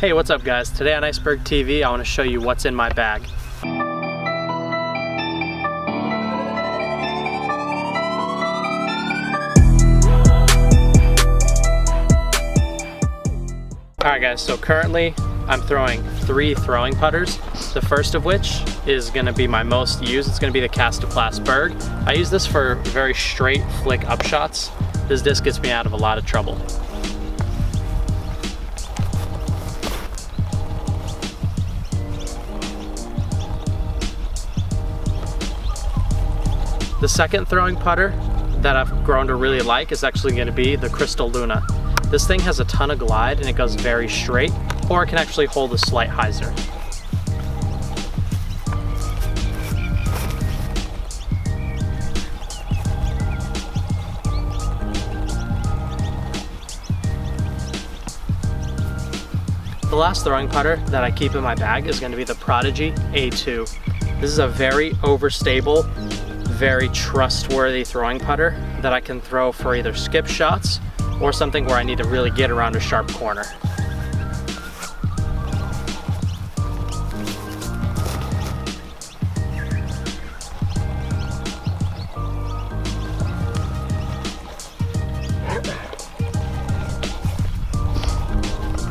Hey, what's up guys? Today on Iceberg TV, I want to show you what's in my bag. Alright guys, so currently I'm throwing 3 throwing putters. The first of which is going to be my most used. It's going to be the Krystal Berg. I use this for very straight flick up shots. This disc gets me out of a lot of trouble. The second throwing putter that I've grown to really like is actually going to be the Krystal Luna. This thing has a ton of glide and it goes very straight, or it can actually hold a slight hyzer. The last throwing putter that I keep in my bag is going to be the Prodigy A2. This is a very overstable, very trustworthy throwing putter that I can throw for either skip shots or something where I need to really get around a sharp corner.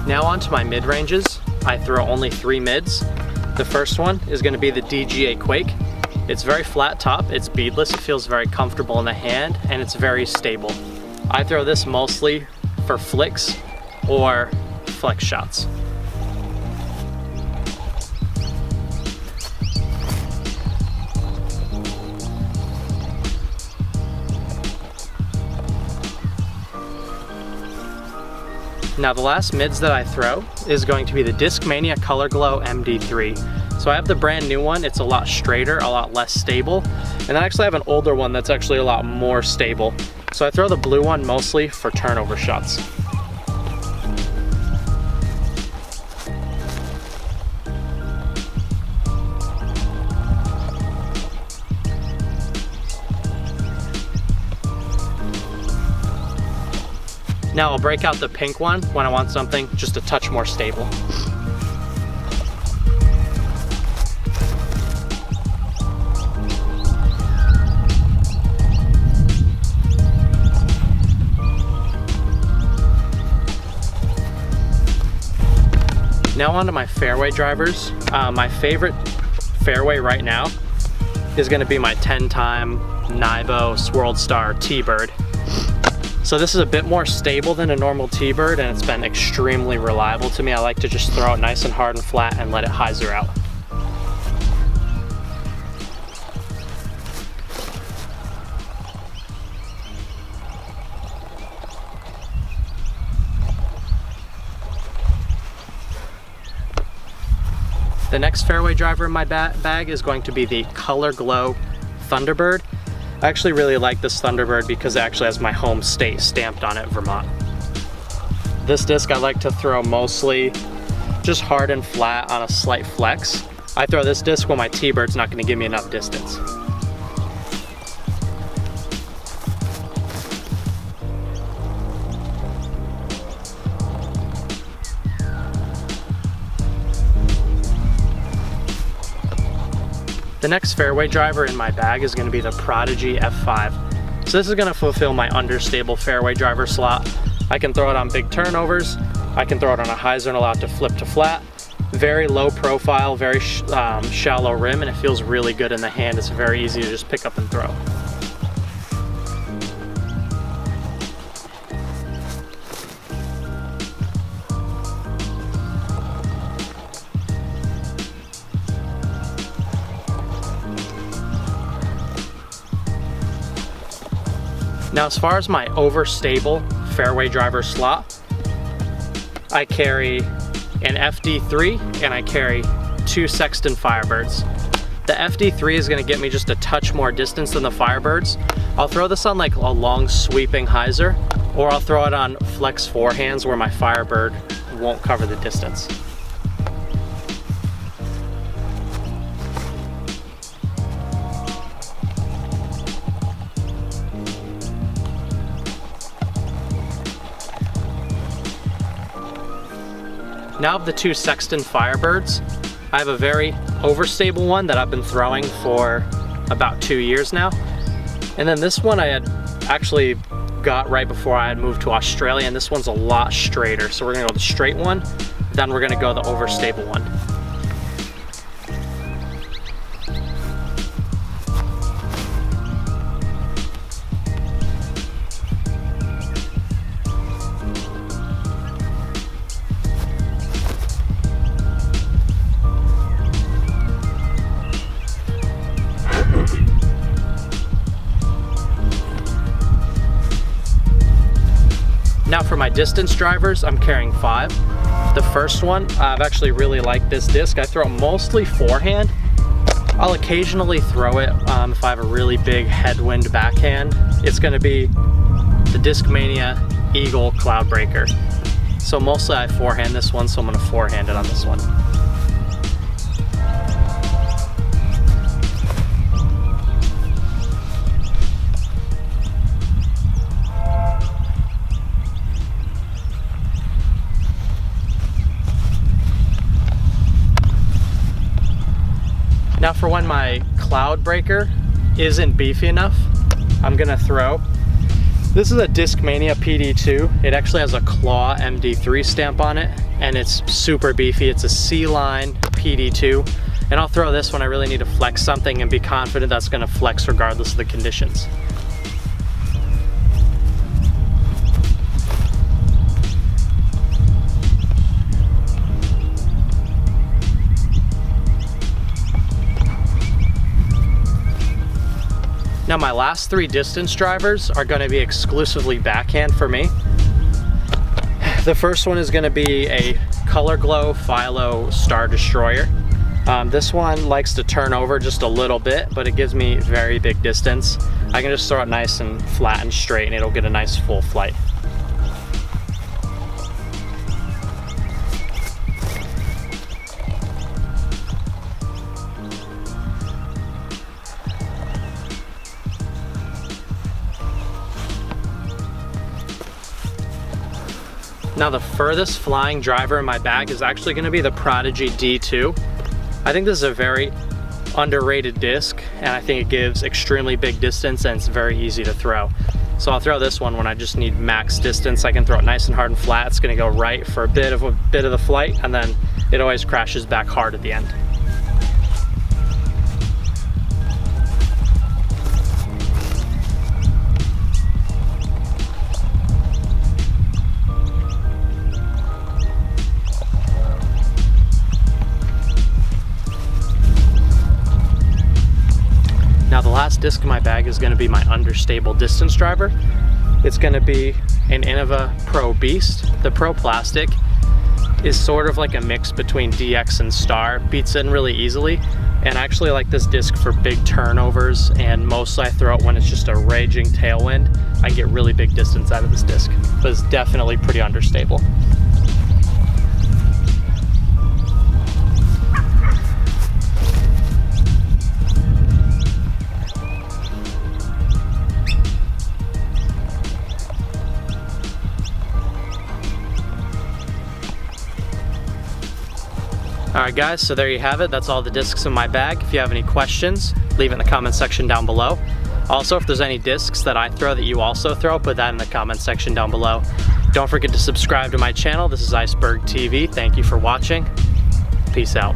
Now on to my mid-ranges. I throw only 3 mids. The first one is going to be the DGA Quake. It's very flat top, it's beadless, it feels very comfortable in the hand, and it's very stable. I throw this mostly for flicks or flex shots. Now the last mids that I throw is going to be the Discmania Colorglo MD3. So I have the brand new one, it's a lot straighter, a lot less stable, and I actually have an older one that's actually a lot more stable. So I throw the blue one mostly for turnover shots. Now I'll break out the pink one when I want something just a touch more stable. Now onto my fairway drivers. My favorite fairway right now is going to be my 10-time Nibo Swirled Star T-Bird. So this is a bit more stable than a normal T-Bird, and it's been extremely reliable to me. I like to just throw it nice and hard and flat and let it hyzer out. The next fairway driver in my bag is going to be the Colorglo Thunderbird. I actually really like this Thunderbird because it actually has my home state stamped on it, Vermont. This disc I like to throw mostly just hard and flat on a slight flex. I throw this disc when my T-Bird's not going to give me enough distance. The next fairway driver in my bag is going to be the Prodigy F5. So this is going to fulfill my understable fairway driver slot. I can throw it on big turnovers, I can throw it on a hyzer and allow it to flip to flat. Very low profile, very shallow rim, and it feels really good in the hand. It's very easy to just pick up and throw. Now as far as my overstable fairway driver slot, I carry an FD3 and I carry 2 Sexton Firebirds. The FD3 is going to get me just a touch more distance than the Firebirds. I'll throw this on like a long sweeping hyzer, or I'll throw it on flex forehands where my Firebird won't cover the distance. Now of the two Sexton Firebirds, I have a very overstable one that I've been throwing for about 2 years now. And then this one I had actually got right before I had moved to Australia, and this one's a lot straighter. So we're gonna go the straight one, then we're gonna go the overstable one. Now for my distance drivers, I'm carrying 5. The first one, I've actually really liked this disc. I throw it mostly forehand. I'll occasionally throw it if I have a really big headwind backhand. It's gonna be the Discmania Eagle Cloudbreaker. So mostly I forehand this one, so I'm gonna forehand it on this one. Now for when my Cloudbreaker isn't beefy enough, I'm gonna throw, this is a Discmania PD2. It actually has a Claw MD3 stamp on it, and it's super beefy. It's a C-line PD2. And I'll throw this when I really need to flex something and be confident that's gonna flex regardless of the conditions. Now my last 3 distance drivers are gonna be exclusively backhand for me. The first one is gonna be a Colorglo Philo Star Destroyer. This one likes to turn over just a little bit, but it gives me very big distance. I can just throw it nice and flat and straight, and it'll get a nice full flight. Now the furthest flying driver in my bag is actually gonna be the Prodigy D2. I think this is a very underrated disc, and I think it gives extremely big distance, and it's very easy to throw. So I'll throw this one when I just need max distance. I can throw it nice and hard and flat. It's gonna go right for a bit of the flight, and then it always crashes back hard at the end. Now the last disc in my bag is going to be my understable distance driver. It's going to be an Innova Pro Beast. The Pro Plastic is sort of like a mix between DX and Star, beats in really easily, and I actually like this disc for big turnovers, and mostly I throw it when it's just a raging tailwind. I get really big distance out of this disc, but it's definitely pretty understable. Alright guys, so there you have it. That's all the discs in my bag. If you have any questions, leave it in the comment section down below. Also, if there's any discs that I throw that you also throw, put that in the comment section down below. Don't forget to subscribe to my channel. This is Iceberg TV. Thank you for watching. Peace out.